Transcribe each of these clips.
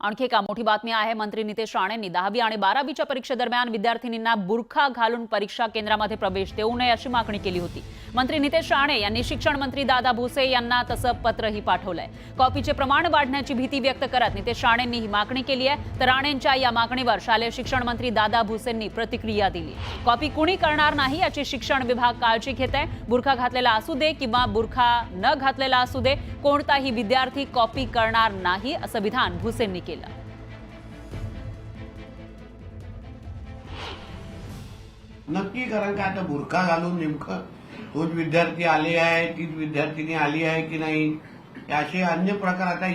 आणखी एक मोठी बातमी आहे। मंत्री नितेश राणेंनी 10वी आणि 12वीच्या परीक्षेदरम्यान विद्यार्थिनींना बुरखा घालून परीक्षा केंद्रामध्ये प्रवेश देऊ नये अशी मागणी केली होती। मंत्री नितेश राणे यांनी शिक्षण मंत्री दादा भुसे यांना तसं पत्रही पाठवलंय। कॉपीचे प्रमाण वाढण्याची भीती व्यक्त करत नितेश राणेंनी ही मागणी केली आहे। तर राणेंच्या या मागणीवर शालेय शिक्षण मंत्री दादा भुसेंनी प्रतिक्रिया दिली। कॉपी कुणी करणार नाही याची शिक्षण विभाग काळजी घेत आहे। बुरखा घातलेला असू दे किंवा बुरखा न घातलेला असू दे, कोणताही विद्यार्थी कॉपी करणार नाही असं विधान भुसेंनी केलं। नक्की, कारण का आता बुरखा घालून नेमकं तोच विद्यार्थी आले आहे, तीच विद्यार्थिनी आली आहे की नाही, असे अन्य प्रकार आता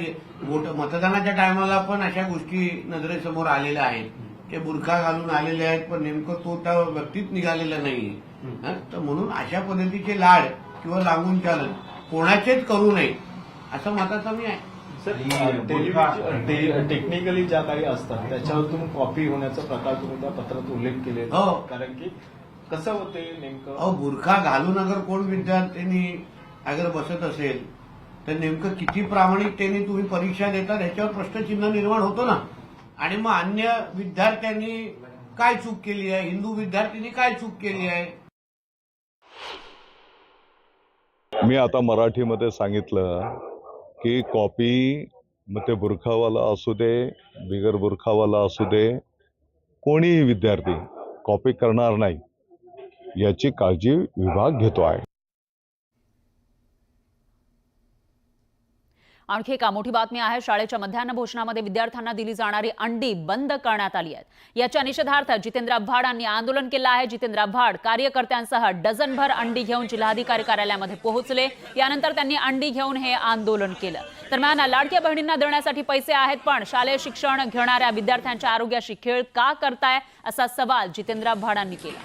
मतदानाच्या टायमाला पण अशा गोष्टी नजरेसमोर आलेल्या आहेत की बुरखा घालून आलेले आहेत, पण नेमकं तो त्या व्यक्तीत निघालेला नाहीये। तर म्हणून अशा पद्धतीचे लाड किंवा लागून चालन कोणाचेच करू नये असं मताचा मी आहे। टेक्निकली ज्या काही असतात त्याच्यावरून कॉपी होण्याचा प्रकार तुम्ही त्या पत्रात उल्लेख केले। हो, कारण की कसं होते नेमकं बुरखा घालून अगर कोण विद्यार्थ्यांनी अगर बसत असेल तर नेमकं किती प्रामाणिकतेने तुम्ही परीक्षा देता ह्याच्यावर प्रश्नचिन्ह निर्माण होतो ना। आणि मग अन्य विद्यार्थ्यांनी काय चूक केली आहे, हिंदू विद्यार्थ्यांनी काय चूक केली आहे। मी आता मराठीमध्ये सांगितलं की कॉपी मग ते बुरखावाला असू दे बिगर बुरखावाला असू दे, कोणीही विद्यार्थी कॉपी करणार नाही याची काळजी विभाग घेतो आहे। आणखी एक मोठी बातमी आहे। शाळेच्या मध्यान्ह भोजनामध्ये विद्यार्थ्यांना दिली जाणारी अंडी बंद करण्यात आली आहेत। याच्या निषेधार्थ जितेंद्र आव्हाड यांनी आंदोलन केलं आहे। जितेंद्र आव्हाड कार्यकर्त्यांसह डझनभर अंडी घेऊन जिल्हाधिकारी कार्यालयामध्ये पोहोचले। यानंतर त्यांनी अंडी घेऊन हे आंदोलन केलं। दरम्यान लाडक्या बहिणींना देण्यासाठी पैसे आहेत, पण शालेय शिक्षण घेणाऱ्या विद्यार्थ्यांच्या आरोग्याशी खेळ का करताय असा सवाल जितेंद्र आव्हाड यांनी केला।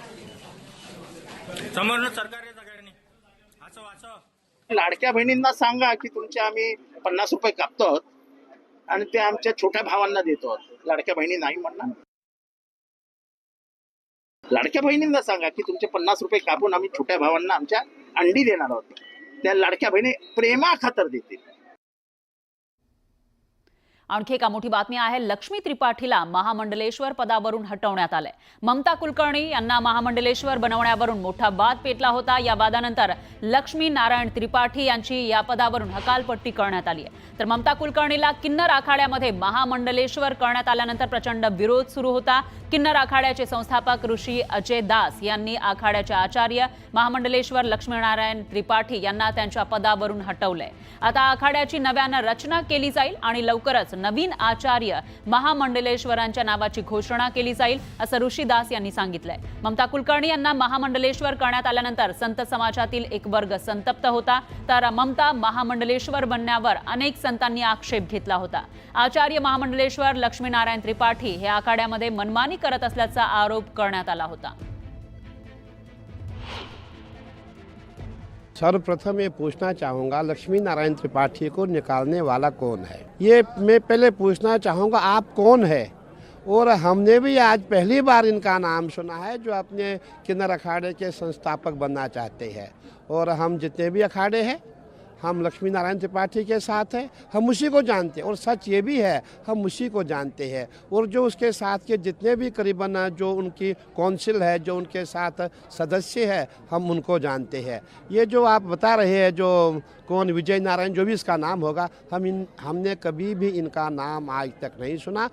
लाडक्या बहिणींना सांगा की तुमचे आम्ही 50 रुपये कापतो आणि ते आमच्या छोट्या भावांना देतो। लाडक्या बहिणी नाही म्हणणार। लाडक्या बहिणींना सांगा की तुमचे 50 रुपये कापून आम्ही छोट्या भावांना आमच्या अंडी देणार आहोत। त्या लाडक्या बहिणी प्रेमा खातर देतील। आणखी एक मोठी बातमी आहे। लक्ष्मी त्रिपाठीला महामंडलेश्वर पदावरून हटवण्यात आलंय। ममता कुलकर्णी यांना महामंडलेश्वर बनवण्यावरून मोठा वाद पेटला होता। या वादानंतर लक्ष्मी नारायण त्रिपाठी यांची या पदावरून हकालपट्टी करण्यात आली आहे। तर ममता कुलकर्णीला किन्नर आखाड्यामध्ये महामंडलेश्वर करण्यात आल्यानंतर प्रचंड विरोध सुरू होता। किन्नर आखाड्याचे संस्थापक ऋषी अजय दास यांनी आखाड्याचे आचार्य महामंडलेश्वर लक्ष्मीनारायण त्रिपाठी यांना त्यांच्या पदावरून हटवलंय। आता आखाड्याची नव्यानं रचना केली जाईल आणि लवकरच नवीन आचार्य महामंडलेश्वरांच्या नावाची घोषणा केली जाईल असं ऋषीदास यांनी सांगितलंय। ममता कुलकर्णी यांना महामंडलेश्वर करण्यात आल्यानंतर संत समाजातील एक वर्ग संतप्त होता। तर ममता महामंडलेश्वर बनण्यावर अनेक संतांनी आक्षेप घेतला होता। आचार्य महामंडलेश्वर लक्ष्मीनारायण त्रिपाठी हे आखाड्यामध्ये मनमानी करत असल्याचा आरोप करण्यात आला होता। सर्वप्रथम ये पूछना चाहूँगा लक्ष्मी नारायण त्रिपाठी को निकालने वाला कौन है। ये मैं पहले पूछना चाहूँगा आप कौन है। और हमने भी आज पहली बार इनका नाम सुना है जो अपने किन्नर अखाड़े के संस्थापक बनना चाहते हैं। और हम जितने भी अखाड़े हैं हम लक्ष्मी नारायण त्रिपाठी के साथ हैं, हम उसी को जानते हैं। और सच ये भी है हम उसी को जानते हैं। और जो उसके साथ के जितने भी करीबन जो उनकी काउंसिल है, जो उनके साथ सदस्य है, हम उनको जानते हैं। ये जो आप बता रहे हैं जो कौन विजय नारायण जो भी इसका नाम होगा, हमने कभी भी इनका नाम आज तक नहीं सुना।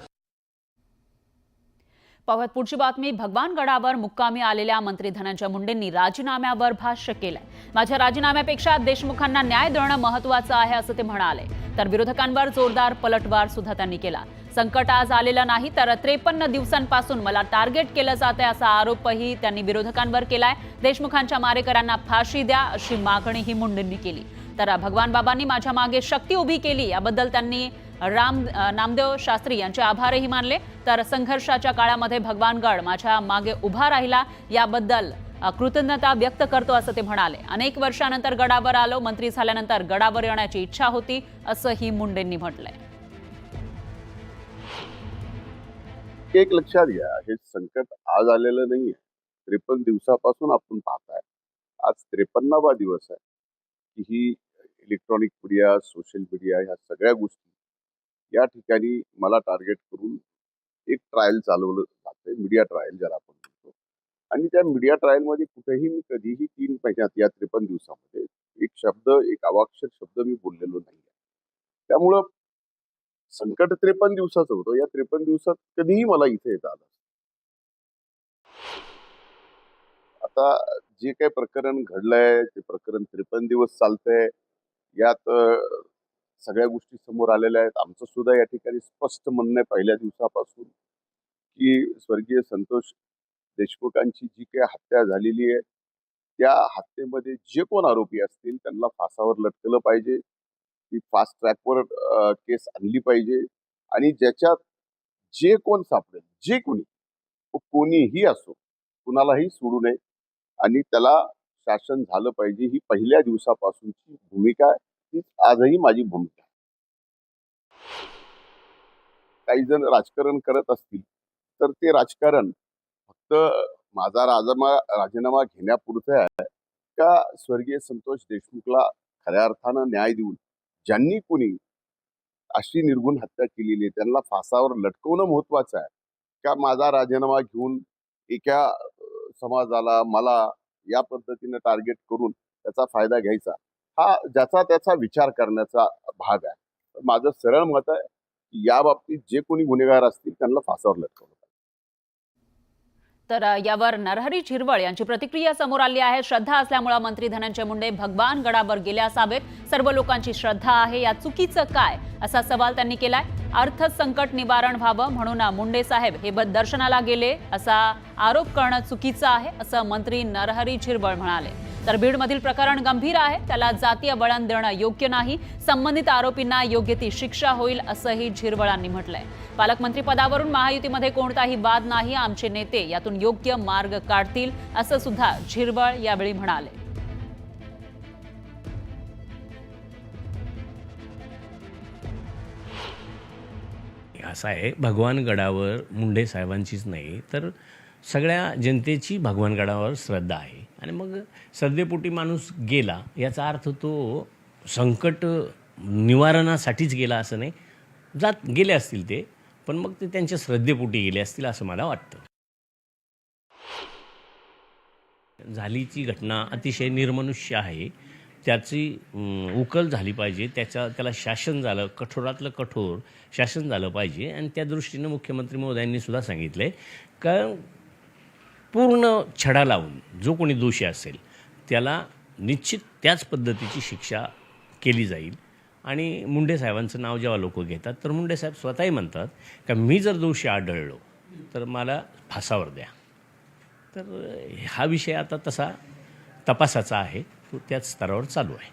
पाहूयात पुढची बातमी। भगवानगडावर मुक्कामी आलेल्या मंत्री धनंजय मुंडेंनी राजीनाम्यावर भाष्य केलंय। माझ्या राजीनाम्यापेक्षा देशमुखांना न्याय देणं महत्त्वाचं आहे असं ते म्हणाले। तर विरोधकांवर जोरदार पलटवार सुद्धा त्यांनी केला। संकट आज आलेलं नाही तर 53 दिवसांपासून मला टार्गेट केलं जातंय असा आरोपही त्यांनी विरोधकांवर केलाय। देशमुखांच्या मारेकऱ्यांना फाशी द्या अशी मागणीही मुंडेंनी केली। तर भगवान बाबांनी माझ्या मागे शक्ती उभी केली याबद्दल त्यांनी नामदेव शास्त्री यांचे आभारही मानले। तर संघर्षाच्या काळामध्ये भगवानगड माझ्या मागे उभा राहिला याबद्दल कृतज्ञता व्यक्त करतो असं ते म्हणाले। अनेक वर्षानंतर गडावर आलो, मंत्री झाल्यानंतर गडावर येण्याची इच्छा होती असंही मुंडेंनी म्हटलंय। एक लक्षात घ्या, हे संकट आज आलेलं नाहीये। 53 दिवसापासून आपण पाहताय। आज 53वा दिवस आहे की ही इलेक्ट्रॉनिक मीडिया, सोशल मीडिया ह्या सगळ्या गोष्टी या ठिकाणी मला टार्गेट करून एक ट्रायल चालवलं जातंय, मीडिया ट्रायल ज्याला आपण म्हणतो. आणि त्या मीडिया ट्रायलमध्ये कुठेही मी कधीही 3 महिन्यात या 53 दिवसामध्ये एक अवाक्षर शब्द मी बोललेलो नाही. त्यामुळं संकट 53 दिवसाचं होतं. या 53 दिवसात कधीही मला इथे येता आलं. आता जे काही प्रकरण घडलंय ते प्रकरण 53 दिवस चालतंय. यात सगळ्या गोष्टी समोर आलेल्या आहेत. आमचं सुद्धा या ठिकाणी स्पष्ट म्हणणं आहे पहिल्या दिवसापासून की स्वर्गीय संतोष देशमुखांची जी काही हत्या झालेली आहे त्या हत्येमध्ये जे कोण आरोपी असतील त्यांना फासावर लटकलं पाहिजे. ती फास्ट ट्रॅकवर केस आणली पाहिजे आणि ज्याच्यात जे कोण सापडेल, जे कोणीही असो, कुणालाही सोडू नये आणि त्याला शासन झालं पाहिजे. ही पहिल्या दिवसापासूनची भूमिका आहे. तीच आजही माझी भूमिका आहे. काही जण राजकारण करत असतील तर ते राजकारण फक्त माझा राजीनामा घेण्यापुरतं आहे का स्वर्गीय संतोष देशमुखला खऱ्या अर्थानं न्याय देऊन ज्यांनी कोणी अशी निर्घुण हत्या केलेली आहे त्यांना फासावर लटकवणं महत्वाचं आहे का माझा राजीनामा घेऊन एका समाजाला मला या पद्धतीने टार्गेट करून त्याचा फायदा घ्यायचा, हा ज्याचा त्याचा विचार करण्याचा भाग आहे. माझं सरळ मत आहे की या बाबतीत जे कोणी गुन्हेगार असतील त्यांना फासावर लटकवलं. तर यावर नरहरी झिरवळ यांची प्रतिक्रिया समोर आली आहे. श्रद्धा असल्यामुळे मंत्री धनंजय मुंडे भगवान गडावर गेले असावेत. सर्व लोकांची श्रद्धा आहे, या चुकीचं काय असा सवाल त्यांनी केलाय. अर्थसंकट निवारण व्हावं म्हणून मुंडे साहेब हे दर्शनाला गेले असा आरोप करणं चुकीचं आहे असं मंत्री नरहरी झिरवळ म्हणाले. तर बीडमधील प्रकरण गंभीर आहे, त्याला जातीय वळण देणं योग्य नाही. संबंधित आरोपींना योग्य ती शिक्षा होईल असंही झिरवळांनी म्हटलंय. पालकमंत्री पदावरून महायुतीमध्ये कोणताही वाद नाही, आमचे नेते यातून योग्य मार्ग काढतील असं सुद्धा झिरवळ यावेळी म्हणाले. असं आहे, भगवानगडावर मुंडे साहेबांचीच नाही तर सगळ्या जनतेची भगवानगडावर श्रद्धा आहे. आणि मग श्रद्धेपोटी माणूस गेला याचा अर्थ तो संकट निवारणासाठीच गेला असं नाही. गेले असतील ते, पण मग ते त्यांच्या श्रद्धेपोटी गेले असतील असं मला वाटतं. झालीची घटना अतिशय निर्मनुष्य आहे, त्याची उकल झाली पाहिजे. त्याला शासन झालं, कठोरातलं कठोर शासन झालं पाहिजे. आणि त्या दृष्टीनं मुख्यमंत्री महोदयांनी सुद्धा सांगितलं आहे का पूर्ण छडा लावून जो कोणी दोषी असेल त्याला निश्चित त्याच पद्धतीची शिक्षा केली जाईल. आणि मुंडे साहेबांचं नाव जेव्हा लोक घेतात तर मुंडे साहेब स्वतःही म्हणतात का मी जर दोषी आढळलो तर मला फासावर द्या. तर हा विषय आता तसा तपासाचा आहे, तो त्याच स्तरावर चालू आहे.